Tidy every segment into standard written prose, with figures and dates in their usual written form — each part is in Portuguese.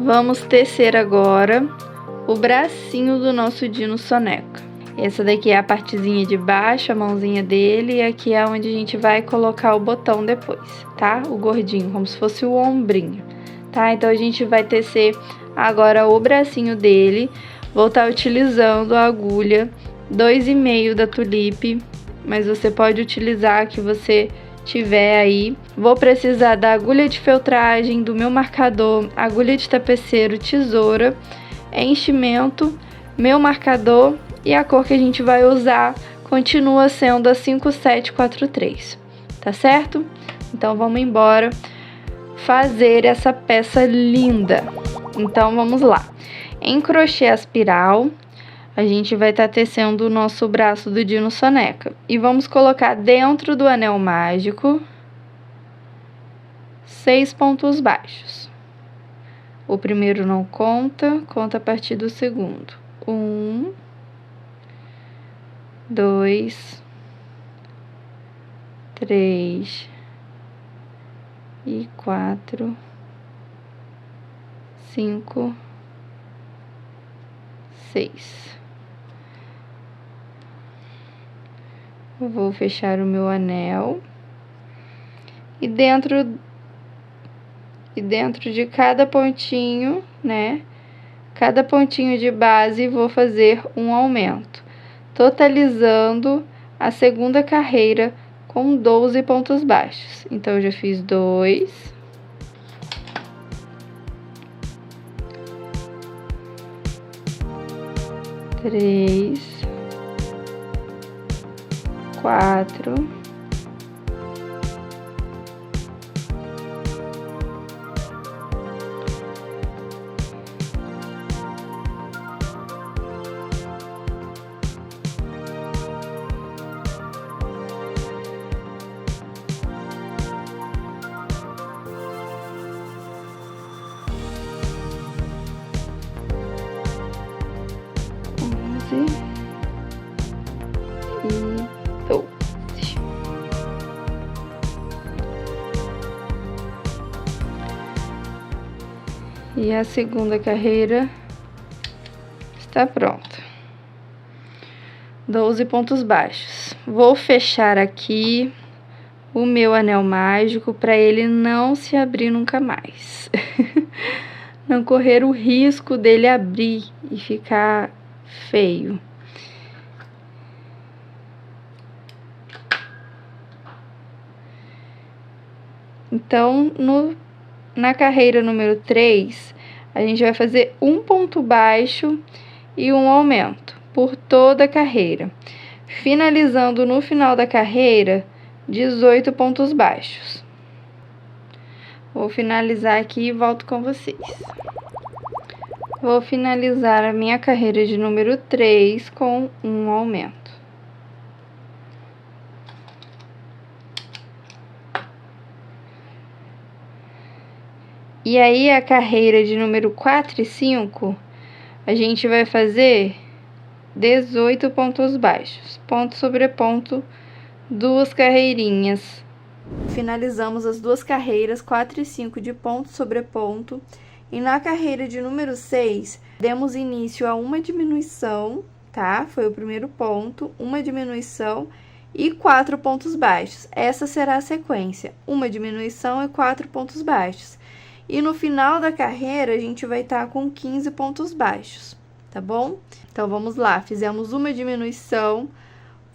Vamos tecer agora o bracinho do nosso Dino Soneca. Essa daqui é a partezinha de baixo, a mãozinha dele, e aqui é onde a gente vai colocar o botão depois, tá? O gordinho, como se fosse o ombrinho, tá? Então, a gente vai tecer agora o bracinho dele. Vou estar utilizando a agulha 2,5 da Tulipe, mas você pode utilizar a que você tiver aí. Vou precisar da agulha de feltragem, do meu marcador, agulha de tapeceiro, tesoura, enchimento, meu marcador e a cor que a gente vai usar continua sendo a 5743, tá certo? Então, vamos embora fazer essa peça linda. Então, vamos lá. Em crochê espiral, a gente vai estar tecendo o nosso braço do Dino Soneca. E vamos colocar dentro do anel mágico 6 pontos baixos. O primeiro não conta, conta a partir do segundo. 1, 2, 3 e 4, 5, 6. Eu vou fechar o meu anel e dentro de cada pontinho, né? Cada pontinho de base, vou fazer um aumento, totalizando a segunda carreira com 12 pontos baixos. Então, eu já fiz 2, 3, 4, 11 e 12. E a segunda carreira está pronta. 12 pontos baixos. Vou fechar aqui o meu anel mágico para ele não se abrir nunca mais. Não correr o risco dele abrir e ficar feio. Então, na carreira número 3, a gente vai fazer um ponto baixo e um aumento por toda a carreira, finalizando no final da carreira 18 pontos baixos. Vou finalizar aqui e volto com vocês. Vou finalizar a minha carreira de número 3 com um aumento. E aí, a carreira de número 4 e 5, a gente vai fazer 18 pontos baixos, ponto sobre ponto, 2 carreirinhas. Finalizamos as 2 carreiras, 4 e 5 de ponto sobre ponto. E na carreira de número 6, demos início a uma diminuição, tá? Foi o primeiro ponto, uma diminuição e 4 pontos baixos. Essa será a sequência, uma diminuição e 4 pontos baixos. E no final da carreira, a gente vai estar com 15 pontos baixos, tá bom? Então, vamos lá, fizemos uma diminuição,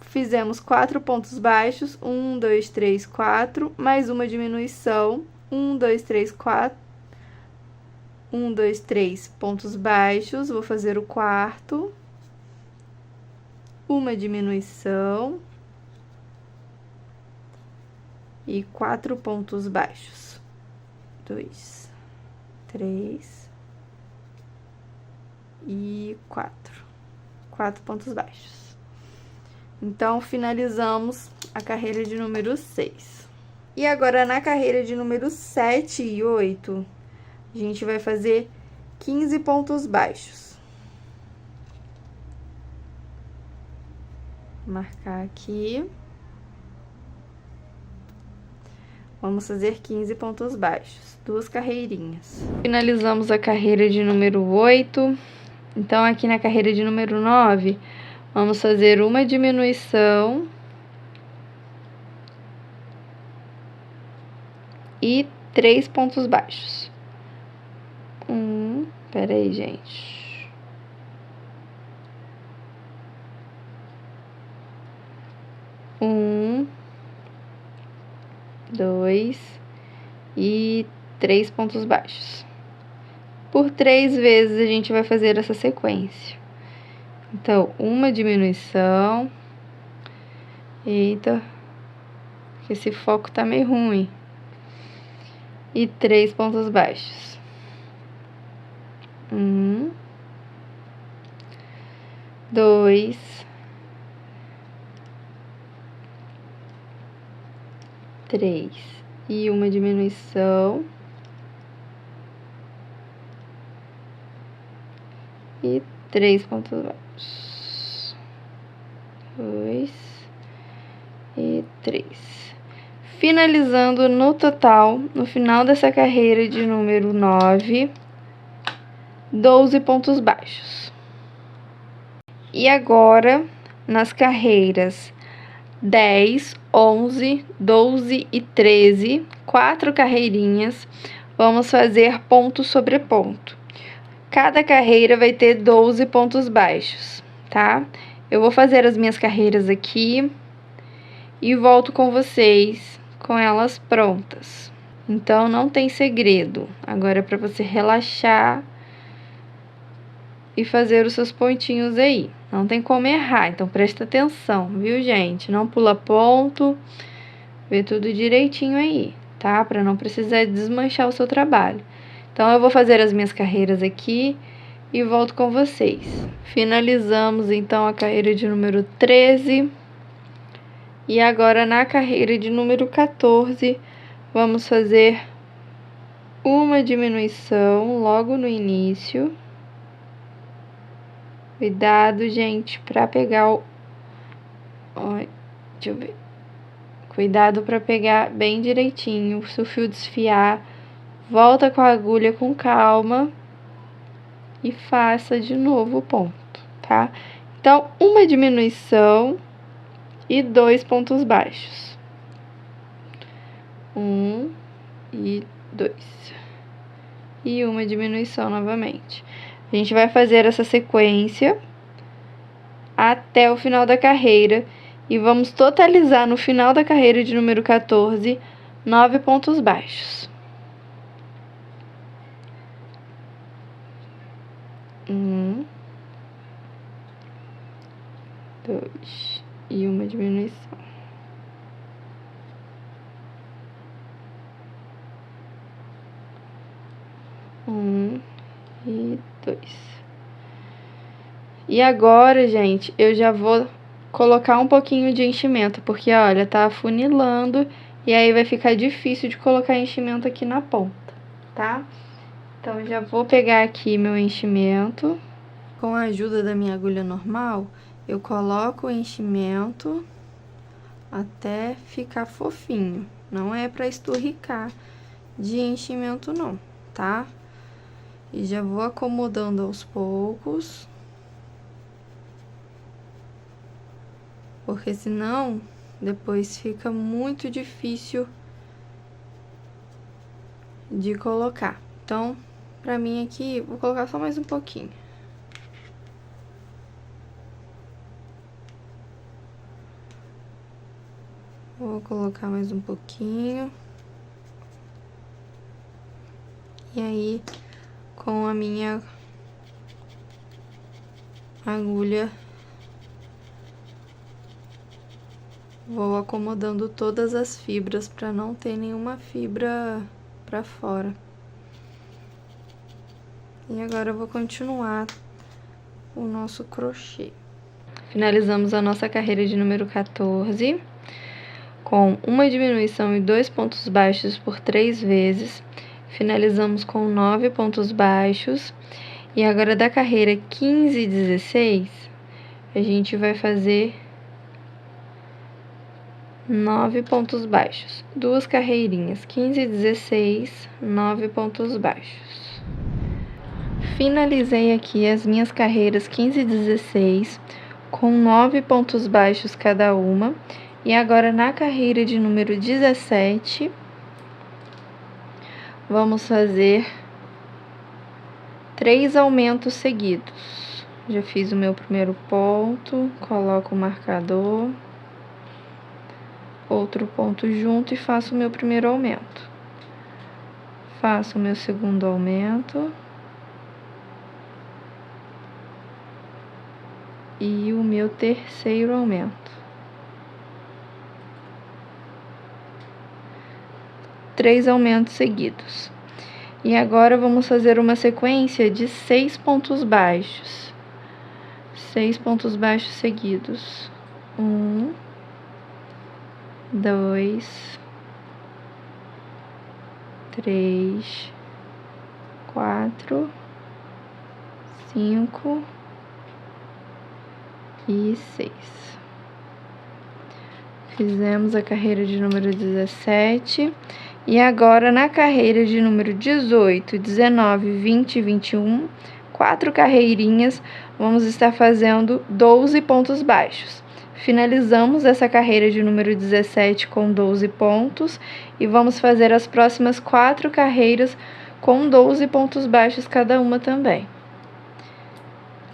fizemos 4 pontos baixos, 1, 2, 3, 4, mais uma diminuição, 1, 2, 3, 4, 1, 2, 3 pontos baixos, vou fazer o quarto, uma diminuição e 4 pontos baixos, 2, 3 e 4 pontos baixos. Então, finalizamos a carreira de número 6. E agora, na carreira de número 7 e 8, a gente vai fazer 15 pontos baixos. Vou marcar aqui. vamos fazer 15 pontos baixos, 2 carreirinhas. Finalizamos a carreira de número 8. Então, aqui na carreira de número 9, vamos fazer uma diminuição e 3 pontos baixos. Pera aí, gente. Dois e 3 pontos baixos. Por 3 vezes a gente vai fazer essa sequência. Então, uma diminuição. Eita, esse foco tá meio ruim. E 3 pontos baixos. 2, 3 e uma diminuição e 3 pontos baixos, 2 e 3. Finalizando no total, no final dessa carreira de número 9, 12 pontos baixos. E agora, nas carreiras 10, 11, 12 e 13, 4 carreirinhas, vamos fazer ponto sobre ponto. Cada carreira vai ter 12 pontos baixos, tá? Eu vou fazer as minhas carreiras aqui e volto com vocês com elas prontas. Então, não tem segredo. Agora é para você relaxar e fazer os seus pontinhos aí. Não tem como errar, então presta atenção, viu, gente? Não pula ponto, vê tudo direitinho aí, tá? Para não precisar desmanchar o seu trabalho. Então, eu vou fazer as minhas carreiras aqui e volto com vocês. Finalizamos, então, a carreira de número 13. E agora, na carreira de número 14, vamos fazer uma diminuição logo no início. Cuidado, gente, para pegar o... deixa eu ver. Cuidado para pegar bem direitinho. Se o fio desfiar, volta com a agulha com calma e faça de novo o ponto, tá? Então, uma diminuição e 2 pontos baixos. 1 e 2. E uma diminuição novamente. A gente vai fazer essa sequência até o final da carreira e vamos totalizar no final da carreira de número 14, 9 pontos baixos. 1, 2 e uma diminuição. 1 e 2. E agora, gente, eu já vou colocar um pouquinho de enchimento, porque, olha, tá afunilando e aí vai ficar difícil de colocar enchimento aqui na ponta, tá? Então, já vou pegar aqui meu enchimento. Com a ajuda da minha agulha normal, eu coloco o enchimento até ficar fofinho. Não é pra esturricar de enchimento, não, tá? E já vou acomodando aos poucos. Porque senão, depois fica muito difícil de colocar. Então, pra mim aqui, vou colocar só mais um pouquinho. Vou colocar mais um pouquinho. E aí, com a minha agulha, vou acomodando todas as fibras para não ter nenhuma fibra para fora. E agora eu vou continuar o nosso crochê. Finalizamos a nossa carreira de número 14 com uma diminuição e 2 pontos baixos por 3 vezes. Finalizamos com 9 pontos baixos. E agora da carreira 15 e 16, a gente vai fazer 9 pontos baixos. 2 carreirinhas, 15 e 16, 9 pontos baixos. Finalizei aqui as minhas carreiras 15 e 16 com 9 pontos baixos cada uma. E agora na carreira de número 17, vamos fazer 3 aumentos seguidos. Já fiz o meu primeiro ponto, coloco o marcador, outro ponto junto e faço o meu primeiro aumento. Faço o meu segundo aumento e o meu terceiro aumento. 3 aumentos seguidos. E agora vamos fazer uma sequência de 6 pontos baixos. 6 pontos baixos seguidos. 1, 2, 3, 4, 5 e 6. Fizemos a carreira de número 17. E agora, na carreira de número 18, 19, 20 e 21, 4 carreirinhas, vamos estar fazendo 12 pontos baixos. Finalizamos essa carreira de número 17 com 12 pontos e vamos fazer as próximas 4 carreiras com 12 pontos baixos cada uma também.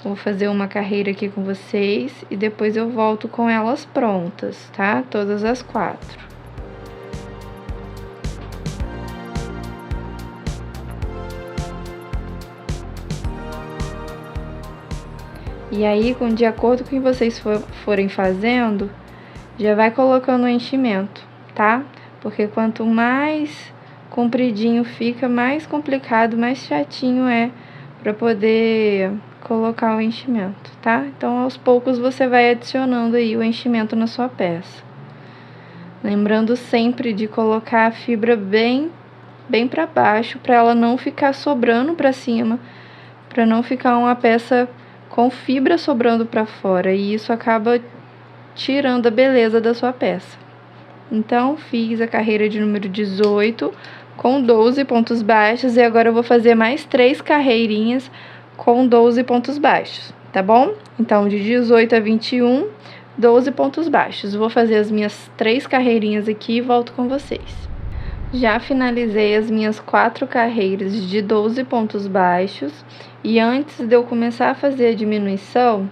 Vou fazer uma carreira aqui com vocês e depois eu volto com elas prontas, tá? Todas as 4. E aí, de acordo com o que vocês forem fazendo, já vai colocando o enchimento, tá? Porque quanto mais compridinho fica, mais complicado, mais chatinho é para poder colocar o enchimento, tá? Então, aos poucos você vai adicionando aí o enchimento na sua peça. Lembrando sempre de colocar a fibra bem para baixo, para ela não ficar sobrando para cima, para não ficar uma peça com fibra sobrando para fora, e isso acaba tirando a beleza da sua peça. Então, fiz a carreira de número 18 com 12 pontos baixos e agora eu vou fazer mais 3 carreirinhas com 12 pontos baixos, tá bom? Então, de 18 a 21, 12 pontos baixos. Vou fazer as minhas 3 carreirinhas aqui e volto com vocês. Já finalizei as minhas 4 carreiras de 12 pontos baixos e antes de eu começar a fazer a diminuição,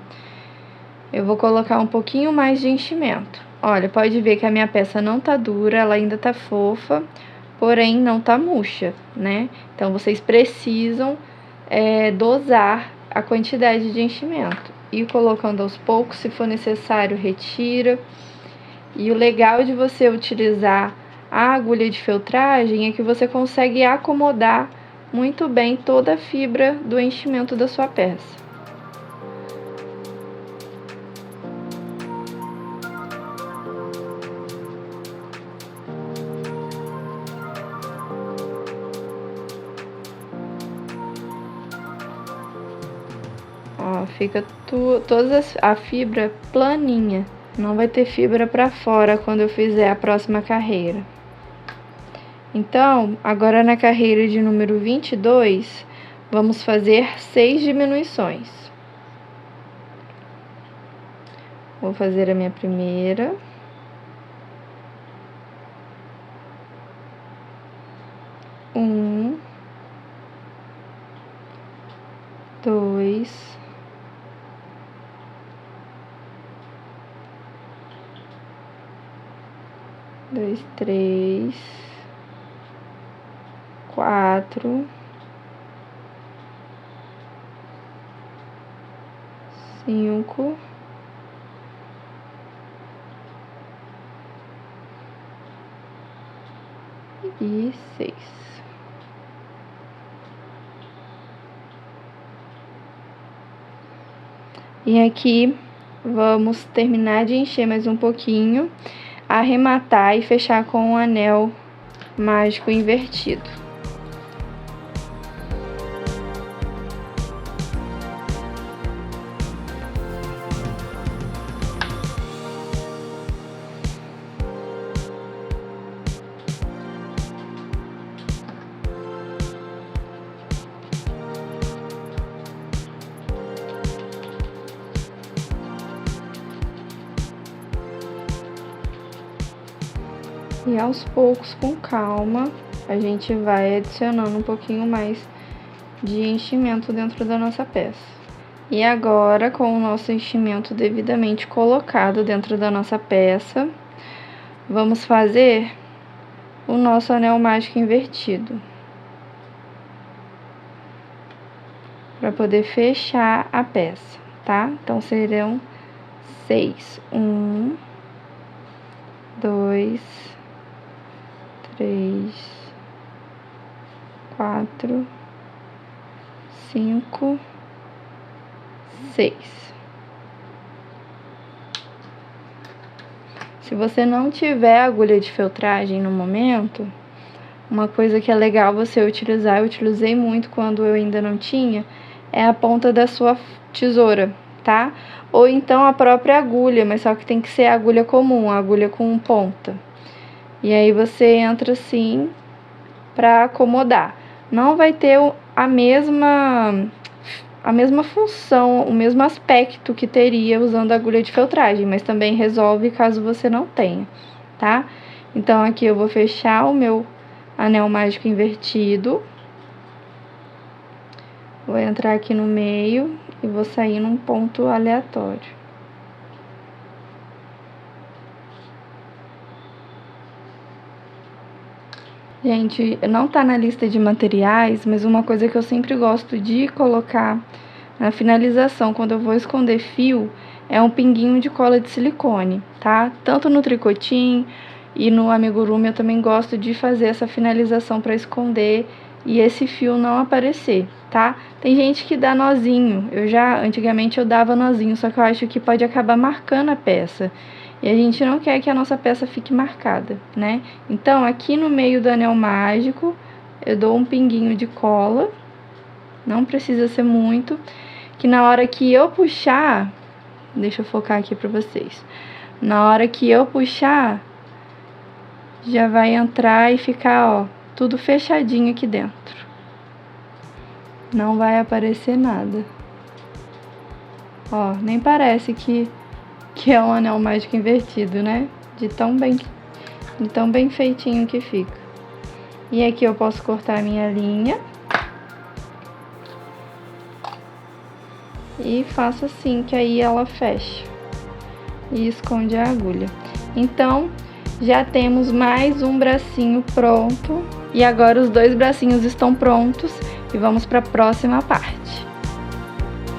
eu vou colocar um pouquinho mais de enchimento. Olha, pode ver que a minha peça não tá dura, ela ainda tá fofa, porém não tá murcha, né? Então, vocês precisam dosar a quantidade de enchimento. Ir colocando aos poucos, se for necessário, retira. E o legal de você utilizar a agulha de feltragem é que você consegue acomodar muito bem toda a fibra do enchimento da sua peça. Ó, fica toda a fibra planinha. Não vai ter fibra para fora quando eu fizer a próxima carreira. Então, agora na carreira de número 22, vamos fazer 6 diminuições. Vou fazer a minha primeira. Um, 2, 3, 4, 5 e 6. E aqui vamos terminar de encher mais um pouquinho, arrematar e fechar com um anel mágico invertido. E aos poucos, com calma, a gente vai adicionando um pouquinho mais de enchimento dentro da nossa peça. E agora, com o nosso enchimento devidamente colocado dentro da nossa peça, vamos fazer o nosso anel mágico invertido, para poder fechar a peça, tá? Então, serão 6. 1, 2, 3, 4, 5, 6. Se você não tiver agulha de feltragem no momento, uma coisa que é legal você utilizar, eu utilizei muito quando eu ainda não tinha, é a ponta da sua tesoura, tá? Ou então a própria agulha, mas só que tem que ser a agulha comum, a agulha com ponta. E aí você entra assim para acomodar. Não vai ter a mesma função, o mesmo aspecto que teria usando a agulha de feltragem, mas também resolve caso você não tenha, tá? Então, aqui eu vou fechar o meu anel mágico invertido. Vou entrar aqui no meio e vou sair num ponto aleatório. Gente, não tá na lista de materiais, mas uma coisa que eu sempre gosto de colocar na finalização, quando eu vou esconder fio, é um pinguinho de cola de silicone, tá? Tanto no tricotinho e no amigurumi eu também gosto de fazer essa finalização para esconder e esse fio não aparecer, tá? Tem gente que dá nozinho, antigamente eu dava nozinho, só que eu acho que pode acabar marcando a peça. E a gente não quer que a nossa peça fique marcada, né? Então, aqui no meio do anel mágico, eu dou um pinguinho de cola, não precisa ser muito, que na hora que eu puxar, deixa eu focar aqui pra vocês, na hora que eu puxar, já vai entrar e ficar, ó, tudo fechadinho aqui dentro. Não vai aparecer nada. Ó, nem parece que é um anel mágico invertido, né? De tão bem feitinho que fica. E aqui eu posso cortar a minha linha. E faço assim, que aí ela fecha. E esconde a agulha. Então, já temos mais um bracinho pronto. E agora os 2 bracinhos estão prontos. E vamos para a próxima parte.